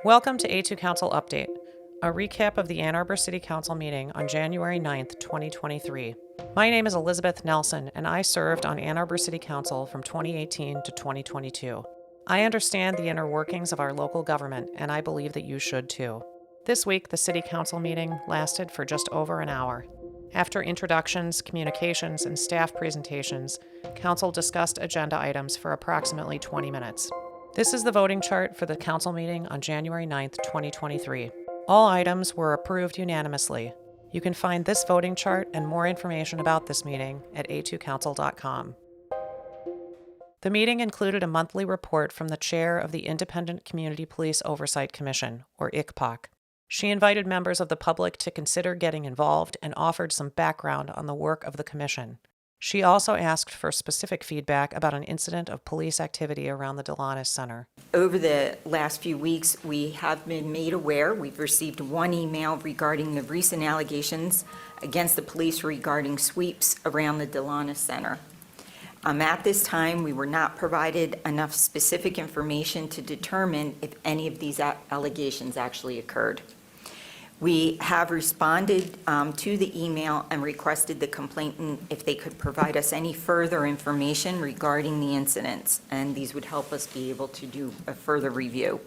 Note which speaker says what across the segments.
Speaker 1: Welcome to A2Council Update, a recap of the Ann Arbor City Council meeting on January 9th, 2023. My name is Elizabeth Nelson, and I served on Ann Arbor City Council from 2018 to 2022. I understand the inner workings of our local government, and I believe that you should too. This week, the City Council meeting lasted for just over an hour. After introductions, communications, and staff presentations, Council discussed agenda items for approximately 20 minutes. This is the voting chart for the Council meeting on January 9th, 2023. All items were approved unanimously. You can find this voting chart and more information about this meeting at A2Council.com. The meeting included a monthly report from the chair of the Independent Community Police Oversight Commission, or ICPOC. She invited members of the public to consider getting involved and offered some background on the work of the commission. She also asked for specific feedback about an incident of police activity around the Delanus Center.
Speaker 2: Over the last few weeks, we have been made aware. We've received one email regarding the recent allegations against the police regarding sweeps around the Delanus Center. At this time, we were not provided enough specific information to determine if any of these allegations actually occurred. We have responded to the email and requested the complainant if they could provide us any further information regarding the incidents, and these would help us be able to do a further review.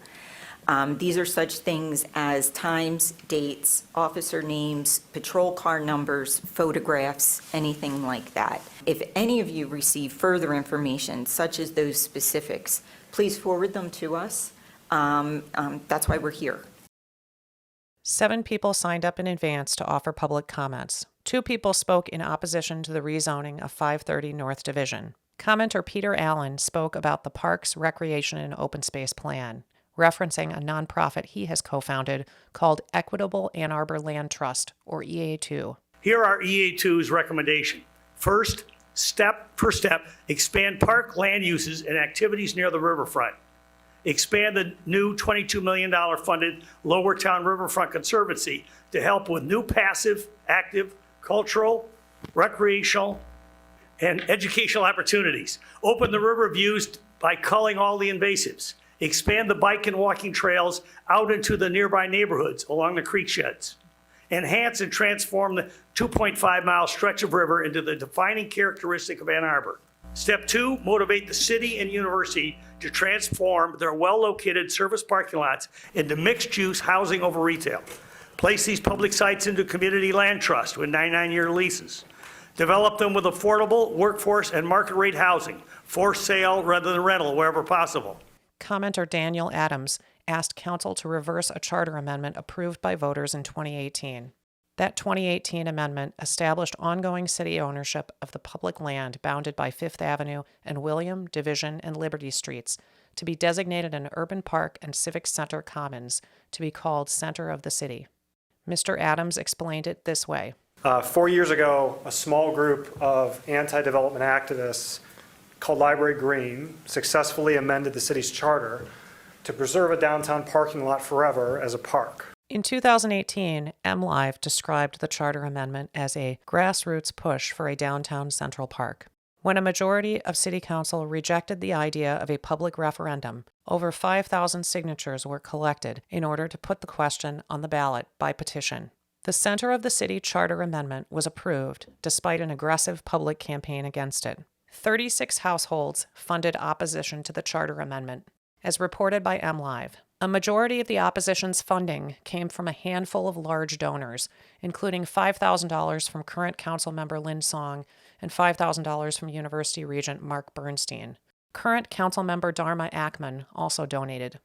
Speaker 2: These are such things as times, dates, officer names, patrol car numbers, photographs, anything like that. If any of you receive further information, such as those specifics, please forward them to us. That's why we're here.
Speaker 1: 7 people signed up in advance to offer public comments. 2 people spoke in opposition to the rezoning of 530 North Division. Commenter Peter Allen spoke about the Parks, Recreation, and Open Space Plan, referencing a nonprofit he has co-founded called Equitable Ann Arbor Land Trust, or EA2.
Speaker 3: Here are EA2's recommendation. First step, expand park land uses and activities near the riverfront. Expand the new $22 million funded Lower Town Riverfront Conservancy to help with new passive, active, cultural, recreational, and educational opportunities. Open the river views by culling all the invasives. Expand the bike and walking trails out into the nearby neighborhoods along the creek sheds. Enhance and transform the 2.5-mile stretch of river into the defining characteristic of Ann Arbor. Step 2, motivate the city and university to transform their well-located service parking lots into mixed-use housing over retail. Place these public sites into community land trust with 99-year leases. Develop them with affordable workforce and market-rate housing, for sale rather than rental wherever possible.
Speaker 1: Commenter Daniel Adams asked Council to reverse a charter amendment approved by voters in 2018. That 2018 amendment established ongoing city ownership of the public land bounded by 5th Avenue and William, Division, and Liberty Streets to be designated an urban park and civic center commons to be called Center of the City. Mr. Adams explained it this way.
Speaker 4: 4 years ago, a small group of anti-development activists called Library Green successfully amended the city's charter to preserve a downtown parking lot forever as a park.
Speaker 1: In 2018, MLive described the charter amendment as a grassroots push for a downtown Central Park. When a majority of City Council rejected the idea of a public referendum, over 5,000 signatures were collected in order to put the question on the ballot by petition. The Center of the City Charter Amendment was approved despite an aggressive public campaign against it. 36 households funded opposition to the charter amendment, as reported by MLive. A majority of the opposition's funding came from a handful of large donors, including $5,000 from current council member Lynn Song and $5,000 from University Regent Mark Bernstein. Current council member Dharma Ackman also donated.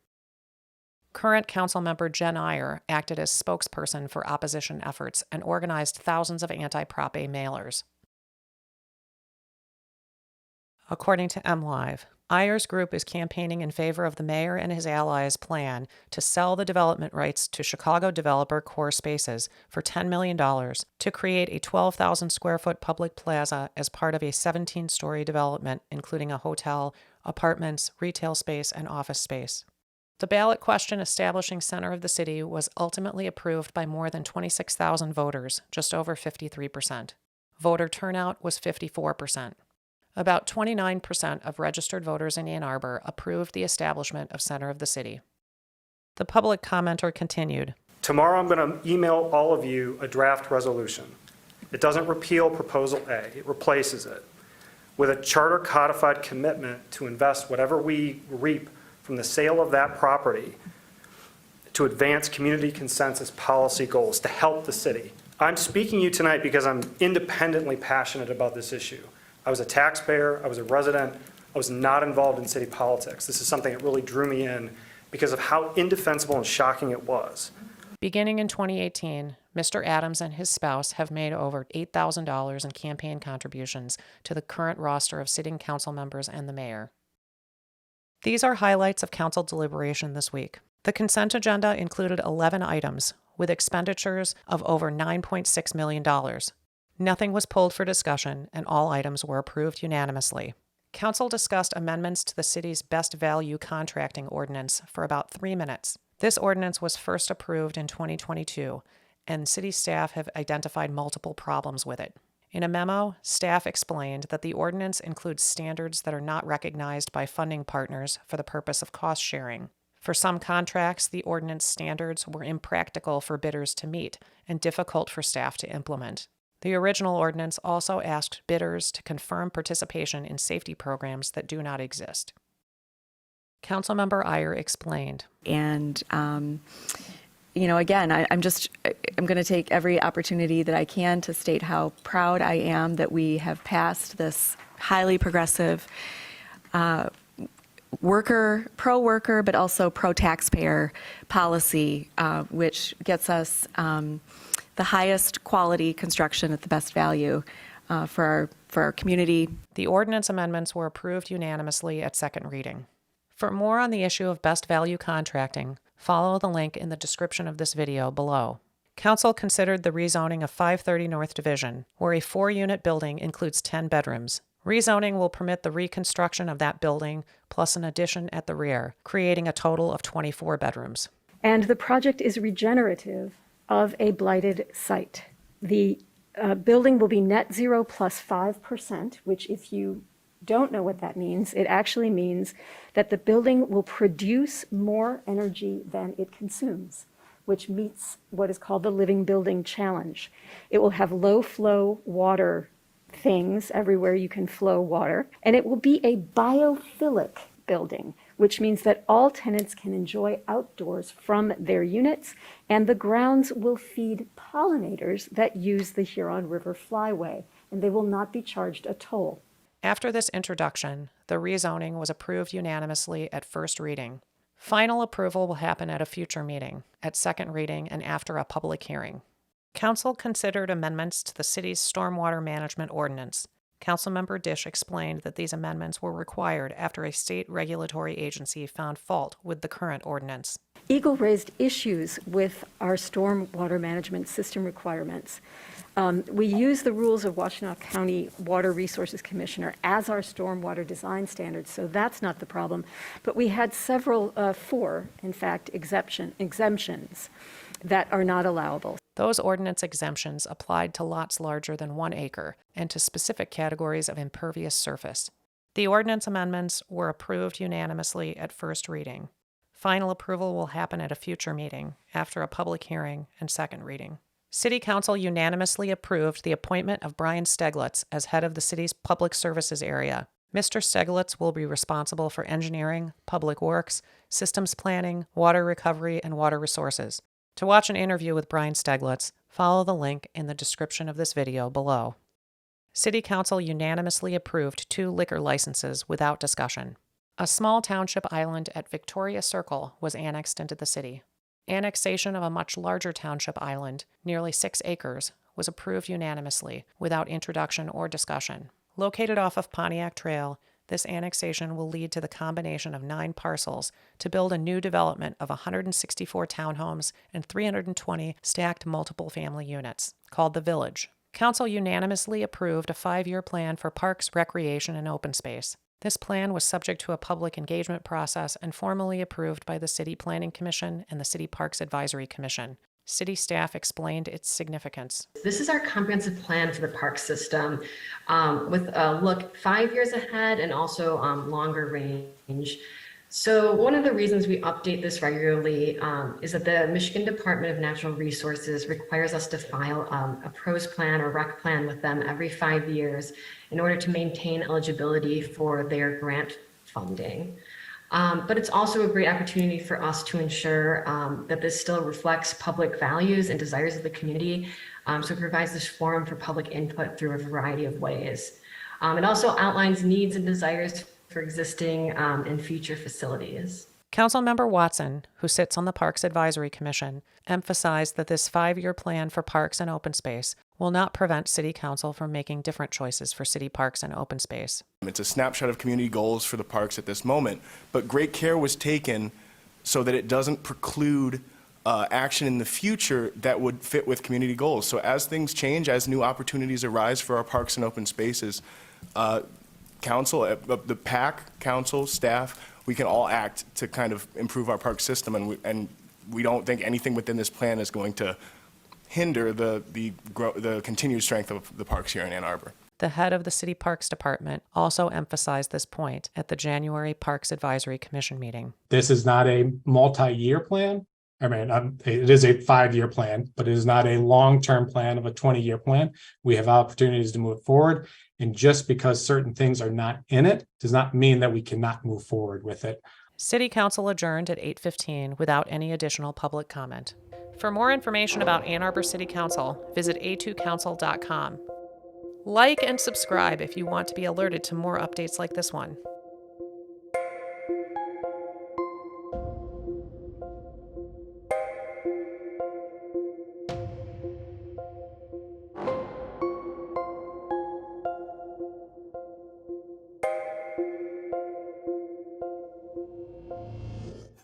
Speaker 1: Current council member Jen Iyer acted as spokesperson for opposition efforts and organized thousands of anti-Prop A mailers. According to MLive, Iyer's group is campaigning in favor of the mayor and his allies' plan to sell the development rights to Chicago developer Core Spaces for $10 million to create a 12,000 square foot public plaza as part of a 17-story development, including a hotel, apartments, retail space, and office space. The ballot question establishing Center of the City was ultimately approved by more than 26,000 voters, just over 53%. Voter turnout was 54%. About 29% of registered voters in Ann Arbor approved the establishment of Center of the City. The public commenter continued.
Speaker 4: Tomorrow, I'm going to email all of you a draft resolution. It doesn't repeal Proposal A, it replaces it with a charter codified commitment to invest whatever we reap from the sale of that property to advance community consensus policy goals to help the city. I'm speaking to you tonight because I'm independently passionate about this issue. I was a taxpayer, I was a resident, I was not involved in city politics. This is something that really drew me in because of how indefensible and shocking it was.
Speaker 1: Beginning in 2018, Mr. Adams and his spouse have made over $8,000 in campaign contributions to the current roster of sitting council members and the mayor. These are highlights of council deliberation this week. The consent agenda included 11 items, with expenditures of over $9.6 million. Nothing was pulled for discussion, and all items were approved unanimously. Council discussed amendments to the city's best value contracting ordinance for about 3 minutes. This ordinance was first approved in 2022, and city staff have identified multiple problems with it. In a memo, staff explained that the ordinance includes standards that are not recognized by funding partners for the purpose of cost sharing. For some contracts, the ordinance standards were impractical for bidders to meet and difficult for staff to implement. The original ordinance also asked bidders to confirm participation in safety programs that do not exist. Councilmember Iyer explained.
Speaker 5: And, again, I'm going to take every opportunity that I can to state how proud I am that we have passed this highly progressive pro-worker, but also pro-taxpayer policy, which gets us the highest quality construction at the best value for our community.
Speaker 1: The ordinance amendments were approved unanimously at second reading. For more on the issue of best value contracting, follow the link in the description of this video below. Council considered the rezoning of 530 North Division, where a 4-unit building includes 10 bedrooms. Rezoning will permit the reconstruction of that building plus an addition at the rear, creating a total of 24 bedrooms.
Speaker 6: And the project is regenerative of a blighted site. The building will be net zero plus 5%, which if you don't know what that means, it actually means that the building will produce more energy than it consumes, which meets what is called the Living Building Challenge. It will have low flow water things everywhere you can flow water, and it will be a biophilic building, which means that all tenants can enjoy outdoors from their units, and the grounds will feed pollinators that use the Huron River Flyway, and they will not be charged a toll.
Speaker 1: After this introduction, the rezoning was approved unanimously at first reading. Final approval will happen at a future meeting, at second reading and after a public hearing. Council considered amendments to the city's stormwater management ordinance. Councilmember Dish explained that these amendments were required after a state regulatory agency found fault with the current ordinance.
Speaker 6: Eagle raised issues with our stormwater management system requirements. We use the rules of Washtenaw County Water Resources Commissioner as our stormwater design standards, so that's not the problem. But we had four, in fact, exemptions that are not allowable.
Speaker 1: Those ordinance exemptions applied to lots larger than 1 acre and to specific categories of impervious surface. The ordinance amendments were approved unanimously at first reading. Final approval will happen at a future meeting, after a public hearing and second reading. City Council unanimously approved the appointment of Brian Steglitz as head of the city's public services area. Mr. Steglitz will be responsible for engineering, public works, systems planning, water recovery, and water resources. To watch an interview with Brian Steglitz, follow the link in the description of this video below. City Council unanimously approved 2 liquor licenses without discussion. A small township island at Victoria Circle was annexed into the city. Annexation of a much larger township island, nearly 6 acres, was approved unanimously without introduction or discussion. Located off of Pontiac Trail, this annexation will lead to the combination of 9 parcels to build a new development of 164 townhomes and 320 stacked multiple family units, called The Village. Council unanimously approved a 5-year plan for parks, recreation, and open space. This plan was subject to a public engagement process and formally approved by the City Planning Commission and the City Parks Advisory Commission. City staff explained its significance.
Speaker 7: This is our comprehensive plan for the park system with a look 5 years ahead and also longer range. So one of the reasons we update this regularly is that the Michigan Department of Natural Resources requires us to file a PROS plan or REC plan with them every 5 years in order to maintain eligibility for their grant funding. But it's also a great opportunity for us to ensure that this still reflects public values and desires of the community. So it provides this forum for public input through a variety of ways. It also outlines needs and desires for existing and future facilities.
Speaker 1: Councilmember Watson, who sits on the Parks Advisory Commission, emphasized that this 5-year plan for parks and open space will not prevent City Council from making different choices for city parks and open space.
Speaker 8: It's a snapshot of community goals for the parks at this moment, but great care was taken so that it doesn't preclude action in the future that would fit with community goals. So as things change, as new opportunities arise for our parks and open spaces, council, the PAC, council, staff, we can all act to kind of improve our park system, and we don't think anything within this plan is going to hinder the continued strength of the parks here in Ann Arbor.
Speaker 1: The head of the City Parks Department also emphasized this point at the January Parks Advisory Commission meeting.
Speaker 9: This is not a multi-year plan. I mean, it is a 5-year plan, but it is not a long-term plan of a 20-year plan. We have opportunities to move forward. And just because certain things are not in it does not mean that we cannot move forward with it.
Speaker 1: City Council adjourned at 8:15 without any additional public comment. For more information about Ann Arbor City Council, visit A2Council.com. Like and subscribe if you want to be alerted to more updates like this one.